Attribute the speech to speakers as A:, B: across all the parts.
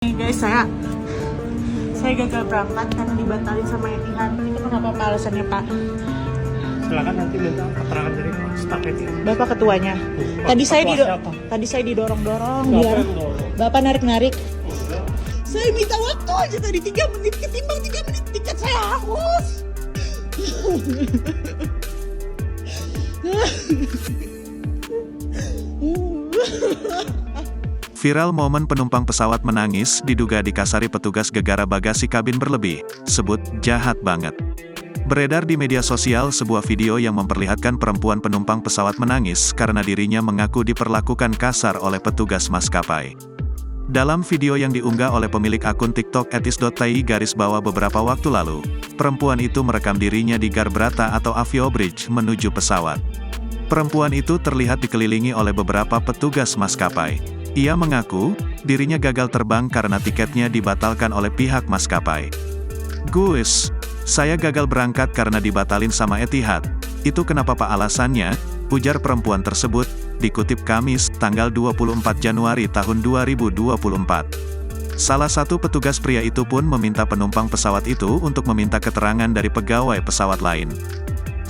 A: Nih guys, saya gagal berangkat karena dibatalin sama Etihad. Itu kenapa Pak alasannya Pak?
B: Silakan nanti minta keterangan dari staf Etihad.
A: Bapak ketuanya. Tadi saya didorong-dorong, dia. Bapak narik-narik. Saya minta waktu aja tadi 3 menit, ketimbang 3 menit tiket saya hangus.
C: Viral momen penumpang pesawat menangis diduga dikasari petugas gegara bagasi kabin berlebih, sebut jahat banget. Beredar di media sosial sebuah video yang memperlihatkan perempuan penumpang pesawat menangis karena dirinya mengaku diperlakukan kasar oleh petugas maskapai. Dalam video yang diunggah oleh pemilik akun TikTok @is.tai beberapa waktu lalu, perempuan itu merekam dirinya di Garbrata atau Avio Bridge menuju pesawat. Perempuan itu terlihat dikelilingi oleh beberapa petugas maskapai. Ia mengaku, dirinya gagal terbang karena tiketnya dibatalkan oleh pihak maskapai. "Gus, saya gagal berangkat karena dibatalin sama Etihad. Itu kenapa Pak alasannya?" ujar perempuan tersebut, dikutip Kamis, tanggal 24 Januari tahun 2024. Salah satu petugas pria itu pun meminta penumpang pesawat itu untuk meminta keterangan dari pegawai pesawat lain.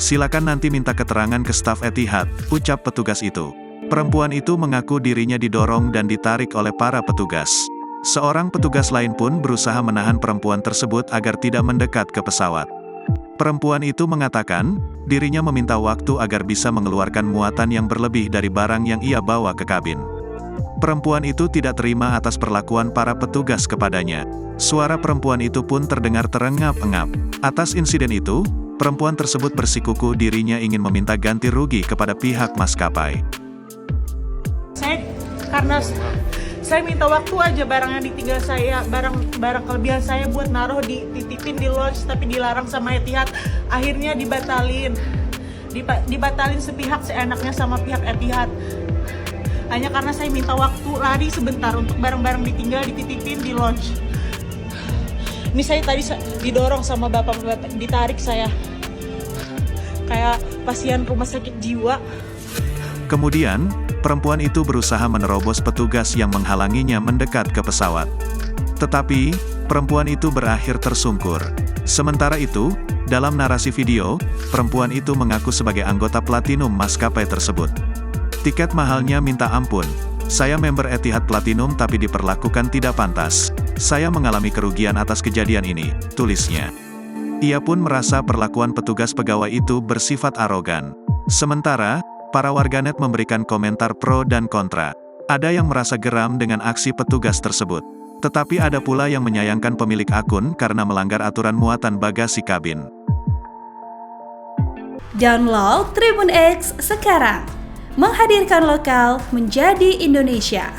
C: "Silakan nanti minta keterangan ke staf Etihad," ucap petugas itu. Perempuan itu mengaku dirinya didorong dan ditarik oleh para petugas. Seorang petugas lain pun berusaha menahan perempuan tersebut agar tidak mendekat ke pesawat. Perempuan itu mengatakan, dirinya meminta waktu agar bisa mengeluarkan muatan yang berlebih dari barang yang ia bawa ke kabin. Perempuan itu tidak terima atas perlakuan para petugas kepadanya. Suara perempuan itu pun terdengar terengap-engap. Atas insiden itu, perempuan tersebut bersikukuh dirinya ingin meminta ganti rugi kepada pihak maskapai.
A: Karena saya minta waktu aja, barang yang ditinggal saya, barang kelebihan saya buat naruh dititipin di lounge, tapi dilarang sama Etihad. Akhirnya dibatalin sepihak seenaknya sama pihak Etihad. Hanya karena saya minta waktu lari sebentar untuk barang-barang ditinggal dititipin di lounge. Ini saya tadi didorong sama bapak, ditarik saya kayak pasien rumah sakit jiwa.
C: Kemudian, perempuan itu berusaha menerobos petugas yang menghalanginya mendekat ke pesawat. Tetapi, perempuan itu berakhir tersungkur. Sementara itu, dalam narasi video, perempuan itu mengaku sebagai anggota Platinum maskapai tersebut. "Tiket mahalnya minta ampun. Saya member Etihad Platinum tapi diperlakukan tidak pantas. Saya mengalami kerugian atas kejadian ini," tulisnya. Ia pun merasa perlakuan petugas pegawai itu bersifat arogan. Sementara, para warganet memberikan komentar pro dan kontra. Ada yang merasa geram dengan aksi petugas tersebut. Tetapi ada pula yang menyayangkan pemilik akun karena melanggar aturan muatan bagasi kabin.
D: Download Tribun X sekarang. Menghadirkan lokal menjadi Indonesia.